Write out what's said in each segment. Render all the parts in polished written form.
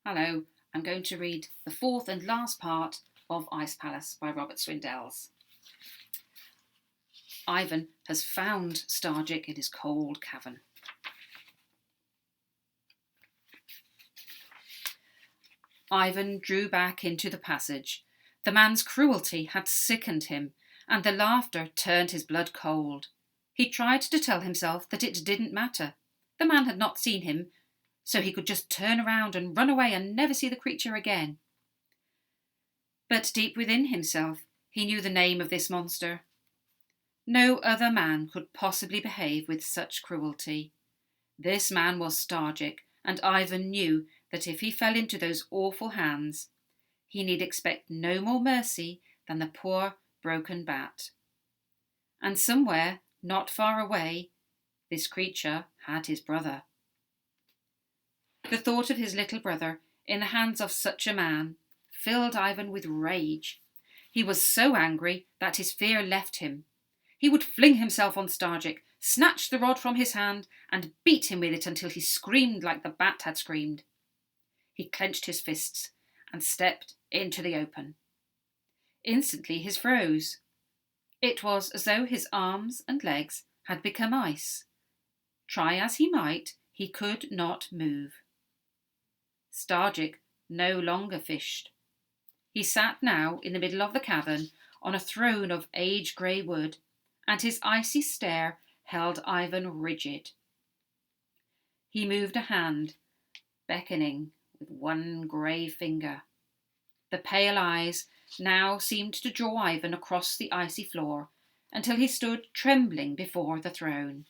Hello, I'm going to read the fourth and last part of Ice Palace by Robert Swindells. Ivan has found Starjick in his cold cavern. Ivan drew back into the passage. The man's cruelty had sickened him, and the laughter turned his blood cold. He tried to tell himself that it didn't matter. The man had not seen him, so he could just turn around and run away and never see the creature again. But deep within himself, he knew the name of this monster. No other man could possibly behave with such cruelty. This man was Starjick, and Ivan knew that if he fell into those awful hands, he need expect no more mercy than the poor broken bat. And somewhere, not far away, this creature had his brother. The thought of his little brother in the hands of such a man filled Ivan with rage. He was so angry that his fear left him. He would fling himself on Starjick, snatch the rod from his hand, and beat him with it until he screamed like the bat had screamed. He clenched his fists and stepped into the open. Instantly he froze. It was as though his arms and legs had become ice. Try as he might, he could not move. Starjick no longer fished. He sat now in the middle of the cavern on a throne of age-grey wood, and his icy stare held Ivan rigid. He moved a hand, beckoning with one grey finger. The pale eyes now seemed to draw Ivan across the icy floor until he stood trembling before the throne.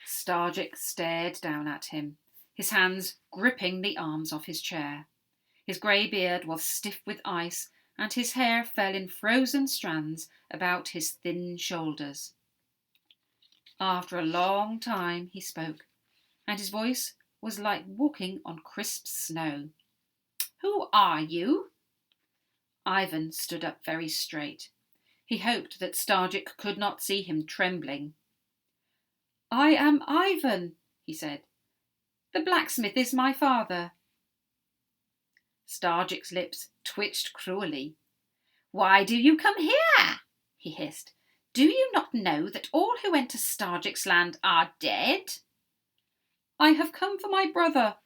Starjick stared down at him, his hands gripping the arms of his chair. His grey beard was stiff with ice, and his hair fell in frozen strands about his thin shoulders. After a long time he spoke, and his voice was like walking on crisp snow. "Who are you?" Ivan stood up very straight. He hoped that Starjick could not see him trembling. "I am Ivan," he said. "The blacksmith is my father." Starjick's lips twitched cruelly. "Why do you come here?" he hissed. "Do you not know that all who went to Starjick's land are dead?" "I have come for my brother,"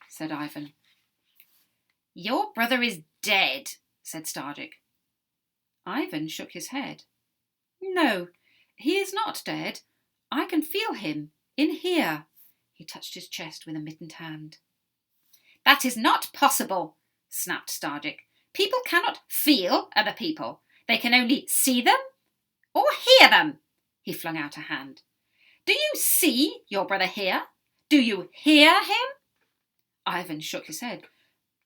said Ivan. "Your brother is dead," said Starjick. Ivan shook his head. "No, he is not dead. I can feel him, in here." He touched his chest with a mittened hand. "That is not possible," snapped Starjick. "People cannot feel other people. They can only see them or hear them." He flung out a hand. "Do you see your brother here? Do you hear him?" Ivan shook his head.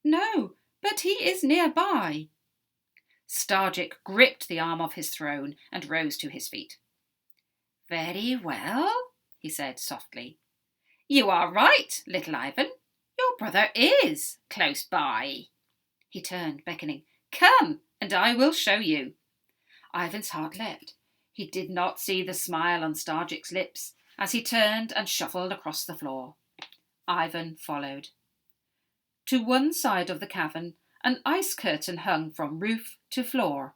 "No, but he is nearby." Starjick gripped the arm of his throne and rose to his feet. "Very well," he said softly. "You are right, little Ivan. Your brother is close by." He turned, beckoning. "Come, and I will show you." Ivan's heart leapt. He did not see the smile on Starjick's lips as he turned and shuffled across the floor. Ivan followed. To one side of the cavern, an ice curtain hung from roof to floor.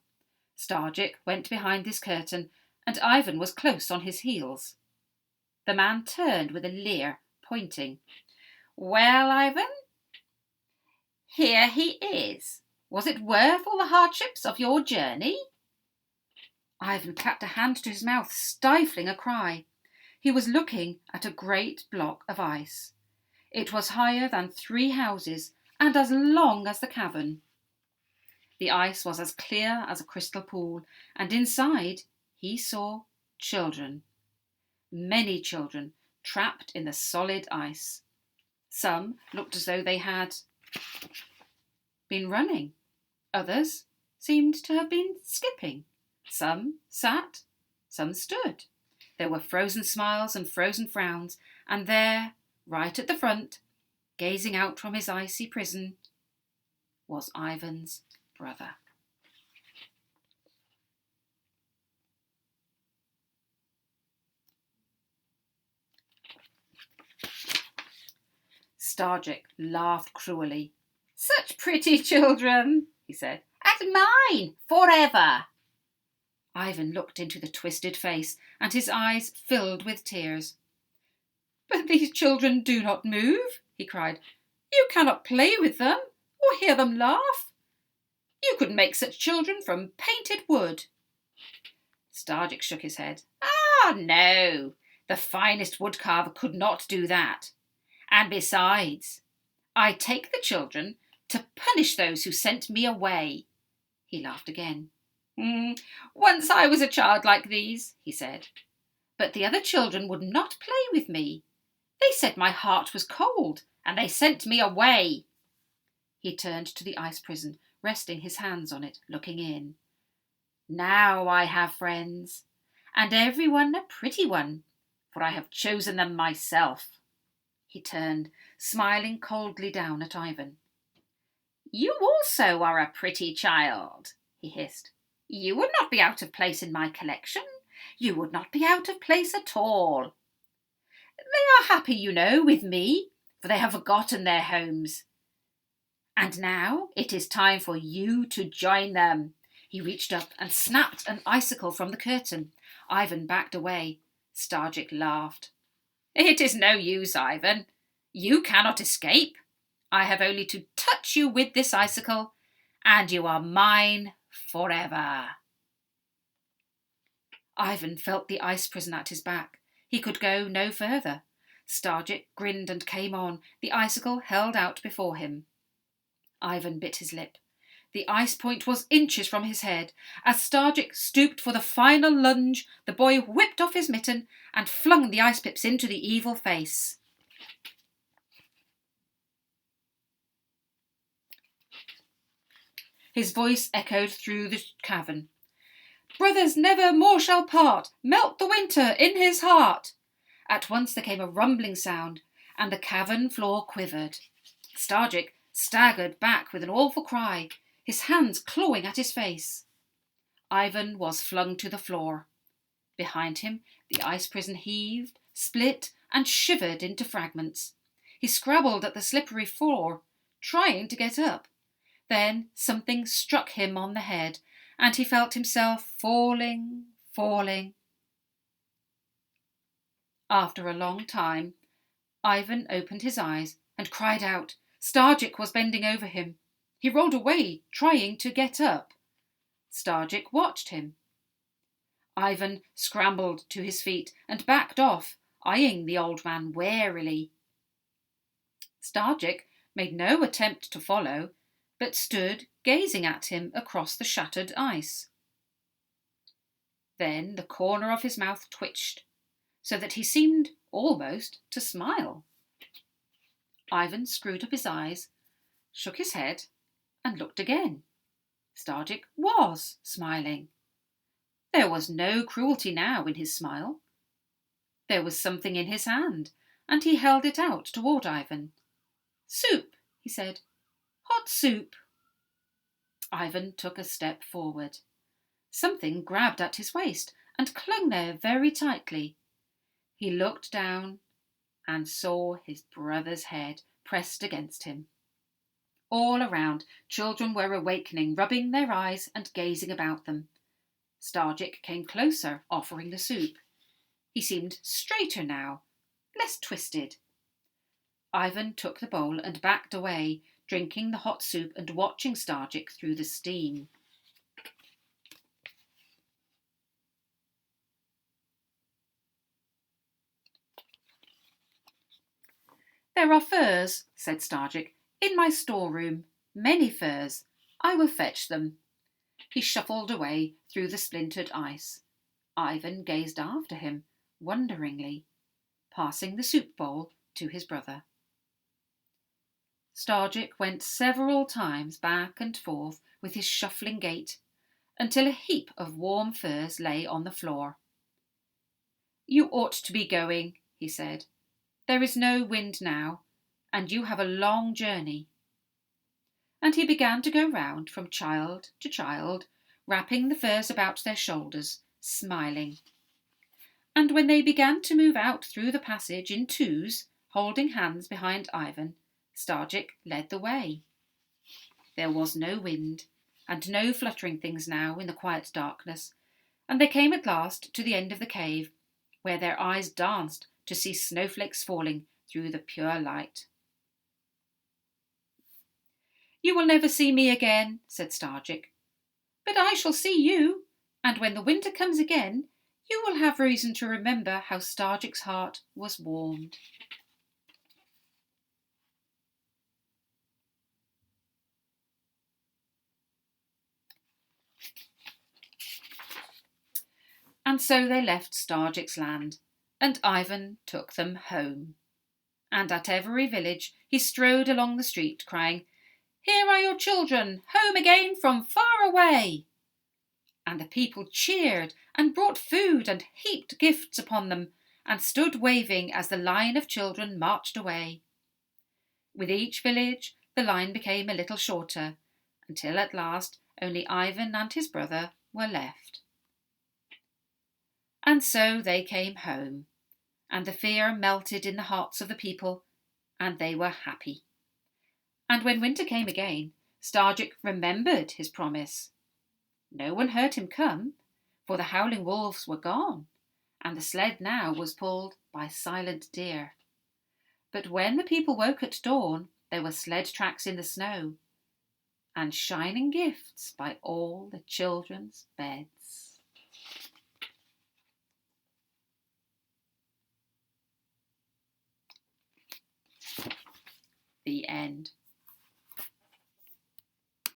Starjick went behind this curtain, and Ivan was close on his heels. The man turned with a leer, pointing. "Well, Ivan, here he is. Was it worth all the hardships of your journey?" Ivan clapped a hand to his mouth, stifling a cry. He was looking at a great block of ice. It was higher than 3 houses and as long as the cavern. The ice was as clear as a crystal pool, and inside he saw children. Many children trapped in the solid ice. Some looked as though they had been running. Others seemed to have been skipping. Some sat, some stood. There were frozen smiles and frozen frowns, and there, right at the front, gazing out from his icy prison, was Ivan's brother. Starjick laughed cruelly. "Such pretty children," he said, "and mine forever." Ivan looked into the twisted face, and his eyes filled with tears. "But these children do not move," he cried. "You cannot play with them or hear them laugh. You could make such children from painted wood." Starjick shook his head. "Ah, no, the finest woodcarver could not do that. And besides, I take the children to punish those who sent me away." He laughed again. "Once I was a child like these," he said, "but the other children would not play with me. They said my heart was cold, and they sent me away." He turned to the ice prison, resting his hands on it, looking in. "Now I have friends, and everyone a pretty one, for I have chosen them myself." He turned, smiling coldly down at Ivan. "You also are a pretty child," he hissed. "You would not be out of place in my collection. You would not be out of place at all. They are happy, you know, with me, for they have forgotten their homes. And now it is time for you to join them." He reached up and snapped an icicle from the curtain. Ivan backed away. Starjick laughed. "It is no use, Ivan. You cannot escape. I have only to touch you with this icicle, and you are mine forever." Ivan felt the ice prison at his back. He could go no further. Starjick grinned and came on, the icicle held out before him. Ivan bit his lip. The ice point was inches from his head. As Starjick stooped for the final lunge, the boy whipped off his mitten and flung the ice pips into the evil face. His voice echoed through the cavern. "Brothers never more shall part, melt the winter in his heart." At once there came a rumbling sound, and the cavern floor quivered. Starjick staggered back with an awful cry, his hands clawing at his face. Ivan was flung to the floor. Behind him, the ice prison heaved, split, and shivered into fragments. He scrabbled at the slippery floor, trying to get up. Then something struck him on the head, and he felt himself falling. After a long time, Ivan opened his eyes and cried out. Starjick was bending over him. He rolled away, trying to get up. Starjick watched him. Ivan scrambled to his feet and backed off, eyeing the old man warily. Starjick made no attempt to follow, but stood gazing at him across the shattered ice. Then the corner of his mouth twitched, so that he seemed almost to smile. Ivan screwed up his eyes, shook his head, and looked again. Starjick was smiling. There was no cruelty now in his smile. There was something in his hand, and he held it out toward Ivan. "Soup," he said. "Hot soup." Ivan took a step forward. Something grabbed at his waist and clung there very tightly. He looked down and saw his brother's head pressed against him. All around, children were awakening, rubbing their eyes and gazing about them. Starjick came closer, offering the soup. He seemed straighter now, less twisted. Ivan took the bowl and backed away, drinking the hot soup and watching Starjick through the steam. "There are furs," said Starjick, "in my storeroom. Many furs. I will fetch them." He shuffled away through the splintered ice. Ivan gazed after him, wonderingly, passing the soup bowl to his brother. Starjick went several times back and forth with his shuffling gait, until a heap of warm furs lay on the floor. "You ought to be going," he said. "There is no wind now, and you have a long journey." And he began to go round from child to child, wrapping the furs about their shoulders, smiling. And when they began to move out through the passage in twos, holding hands behind Ivan, Starjick led the way. There was no wind, and no fluttering things now in the quiet darkness, and they came at last to the end of the cave, where their eyes danced to see snowflakes falling through the pure light. "You will never see me again," said Starjick, "but I shall see you, and when the winter comes again, you will have reason to remember how Starjick's heart was warmed." And so they left Starjick's land, and Ivan took them home. And at every village he strode along the street, crying, "Here are your children, home again from far away!" And the people cheered and brought food and heaped gifts upon them, and stood waving as the line of children marched away. With each village the line became a little shorter, until at last only Ivan and his brother were left. And so they came home, and the fear melted in the hearts of the people, and they were happy. And when winter came again, Starjick remembered his promise. No one heard him come, for the howling wolves were gone, and the sled now was pulled by silent deer. But when the people woke at dawn, there were sled tracks in the snow, and shining gifts by all the children's beds. The end.